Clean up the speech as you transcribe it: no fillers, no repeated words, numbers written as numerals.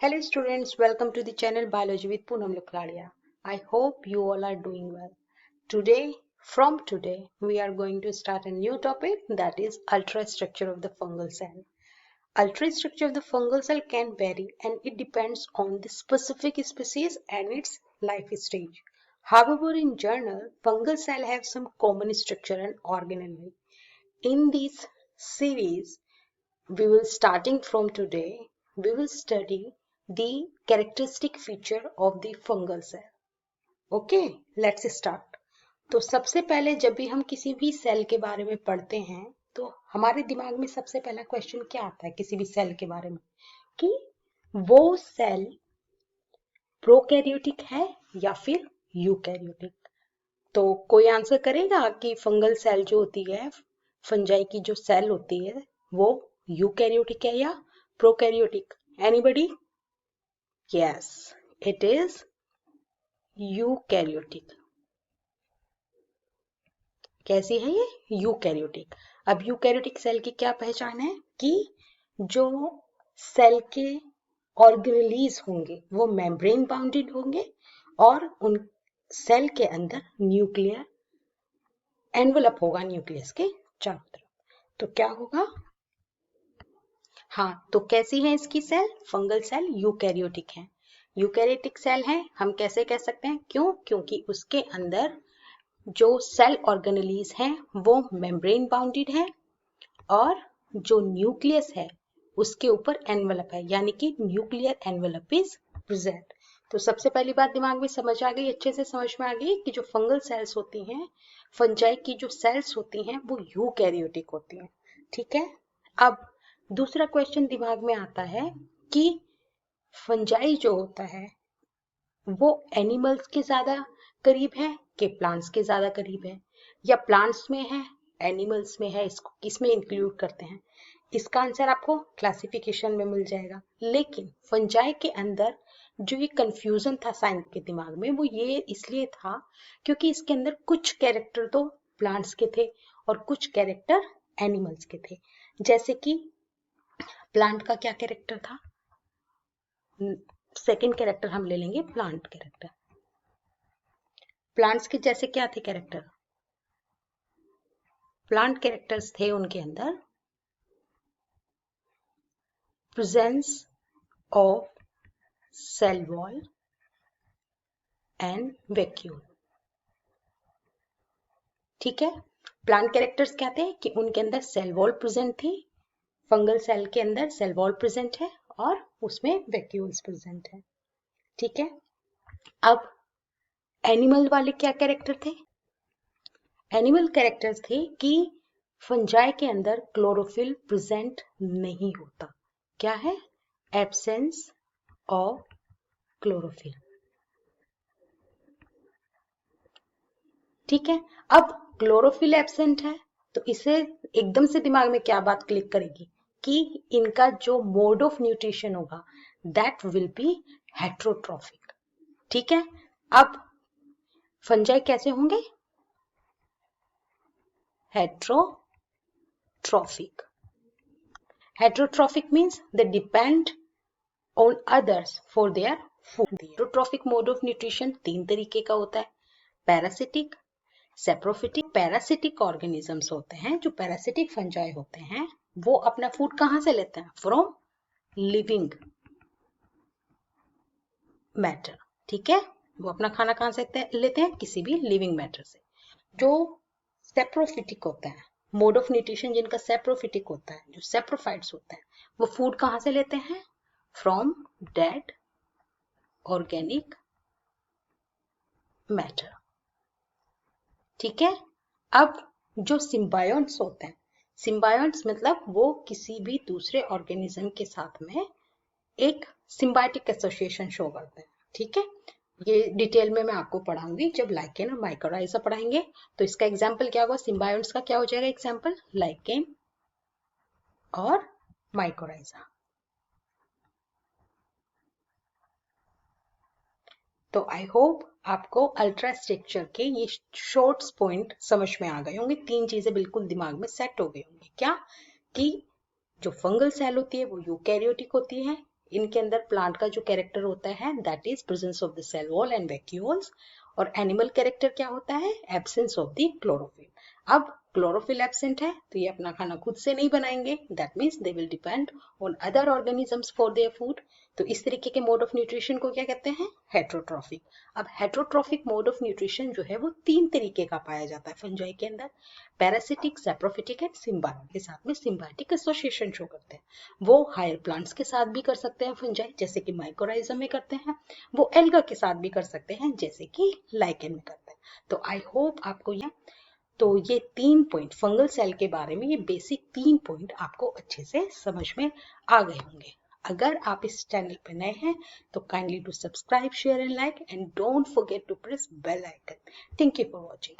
Hello students, welcome to the channel Biology with Poonam Lukladia. I hope you all are doing well. From today, we are going to start a new topic, that is ultrastructure of the fungal cell. Ultrastructure of the fungal cell can vary and it depends on the specific species and its life stage. However, in general, fungal cell have some common structure and organelle. In this series, starting from today, we will study the characteristic feature of the fungal cell. Okay, let's start. तो सबसे पहले जब भी हम किसी भी cell के बारे में पढ़ते हैं तो हमारे दिमाग में सबसे पहला क्वेश्चन क्या आता है किसी भी सेल के बारे में, कि वो सेल प्रोकैरियोटिक है या फिर यूकैरियोटिक। तो कोई आंसर करेगा कि फंगल सेल जो होती है, फंजाई की जो सेल होती है, वो यूकैरियोटिक है या prokaryotic? Anybody? Yes, it is eukaryotic. कैसी है ये? यूकैरियोटिक। अब यूकैरियोटिक सेल की क्या पहचान है कि जो सेल के ऑर्गेनेलीज होंगे वो मेम्ब्रेन बाउंडेड होंगे और उन सेल के अंदर न्यूक्लियर एनवलप होगा न्यूक्लियस के चारों तरफ। तो क्या होगा? हाँ, तो कैसी है इसकी सेल? फंगल सेल यूकैरियोटिक है। यूकैरियोटिक सेल है, हम कैसे कह सकते हैं? क्यों? क्योंकि उसके अंदर जो सेल ऑर्गेनेलीज हैं वो मेम्ब्रेन बाउंडेड है और जो न्यूक्लियस है उसके ऊपर एनवलप है, यानी कि न्यूक्लियर एनवलप इज प्रेजेंट। तो सबसे पहली बात दिमाग में समझ आ गई, अच्छे से समझ में आ गई कि जो फंगल सेल्स होती हैं, फंजाई की जो सेल्स होती हैं वो यूकैरियोटिक होती हैं। ठीक है। अब दूसरा क्वेश्चन दिमाग में आता है कि फंजाई जो होता है वो एनिमल्स के ज्यादा करीब है कि प्लांट्स के ज्यादा करीब है, या प्लांट्स में है एनिमल्स में है, इसको किसमें इंक्लूड करते हैं? इसका आंसर आपको क्लासिफिकेशन में मिल जाएगा। लेकिन फंजाई के अंदर जो ये कंफ्यूजन था साइंस के दिमाग में, वो ये इसलिए था क्योंकि इसके अंदर कुछ कैरेक्टर तो प्लांट्स के थे और कुछ कैरेक्टर एनिमल्स के थे। जैसे कि प्लांट का क्या कैरेक्टर था? सेकेंड कैरेक्टर हम ले लेंगे प्लांट कैरेक्टर। प्लांट्स के जैसे क्या थे कैरेक्टर? प्लांट कैरेक्टर्स थे उनके अंदर presence of cell wall and vacuole. ठीक है। प्लांट कैरेक्टर्स क्या थे कि उनके अंदर सेल वॉल प्रेजेंट थी, फंगल सेल के अंदर सेल वॉल प्रेजेंट है और उसमें वैक्यूल्स प्रेजेंट है। ठीक है। अब एनिमल वाले क्या कैरेक्टर थे? एनिमल कैरेक्टर्स थे कि फंजाई के अंदर क्लोरोफिल प्रेजेंट नहीं होता। क्या है? Absence of chlorophyll. ठीक है। अब क्लोरोफिल एब्सेंट है तो इसे एकदम से दिमाग में क्या बात क्लिक करेगी कि इनका जो मोड ऑफ न्यूट्रिशन होगा दैट विल बी हेट्रोट्रॉफिक। ठीक है। अब फंजाई कैसे होंगे? Heterotrophic. Heterotrophic means they depend on others for their food. Heterotrophic mode of nutrition तीन तरीके का होता है, पैरासिटिक, सेप्रोफिटिक। पैरासिटिक ऑर्गेनिजम्स होते हैं, जो पैरासिटिक फंजाई होते हैं, वो अपना फूड कहाँ से लेते हैं? From living matter. ठीक है। वो अपना खाना कहाँ से लेते हैं? किसी भी लिविंग मैटर से। जो सेप्रोफिटिक होता है, मोड ऑफ न्यूट्रिशन जिनका सेप्रोफिटिक होता है, जो सेप्रोफाइट्स होते हैं, वो फूड कहाँ से लेते हैं? From dead organic matter. ठीक है। अब जो सिम्बायोन्ट्स होते हैं, सिम्बायोन्ट्स मतलब वो किसी भी दूसरे ऑर्गेनिज्म के साथ में एक सिम्बायोटिक एसोसिएशन शो करते हैं। ठीक है। ये डिटेल में मैं आपको पढ़ाऊंगी जब लाइकेन और माइकोराइजा पढ़ाएंगे। तो इसका एग्जाम्पल क्या होगा? सिम्बायोन्ट्स का क्या हो जाएगा एग्जाम्पल? लाइकेन और माइकोराइजा। तो आई होप आपको अल्ट्रा स्ट्रक्चर के ये शॉर्ट्स पॉइंट समझ में आ गए होंगे। तीन चीजें बिल्कुल दिमाग में सेट हो गई होंगी। क्या? कि जो फंगल सेल होती है वो यूकैरियोटिक होती है, इनके अंदर प्लांट का जो कैरेक्टर होता है that is presence of the cell wall and vacuoles, और एनिमल कैरेक्टर क्या होता है, एब्सेंस ऑफ द क्लोरोफिल। अब क्लोरोफिल एब्सेंट है तो ये अपना खाना खुद से नहीं बनाएंगे, that means they will depend on other organisms for their food. तो इस तरीके के मोड ऑफ न्यूट्रिशन को क्या कहते हैं, हेट्रोट्रॉफिक। अब हेट्रोट्रॉफिक मोड ऑफ न्यूट्रिशन जो है वो 3 तरीके का पाया जाता है फंजाई के अंदर, पैरासिटिक, सैप्रोफिटिक एंड सिम्बायोटिक। के साथ में सिम्बायोटिक एसोसिएशन शो करते हैं। वो हायर प्लांट्स के साथ भी कर सकते हैं फंजाई, जैसे कि माइकोराइजम में करते हैं, वो एल्गा के साथ भी कर सकते हैं जैसे कि लाइकेन में करते हैं। तो आई होप आपको ये 3 पॉइंट फंगल सेल के बारे में, ये बेसिक 3 पॉइंट आपको अच्छे से समझ में आ गए होंगे। अगर आप इस चैनल पर नए हैं तो kindly to subscribe, share and like, and don't forget to press bell icon. Thank you for watching.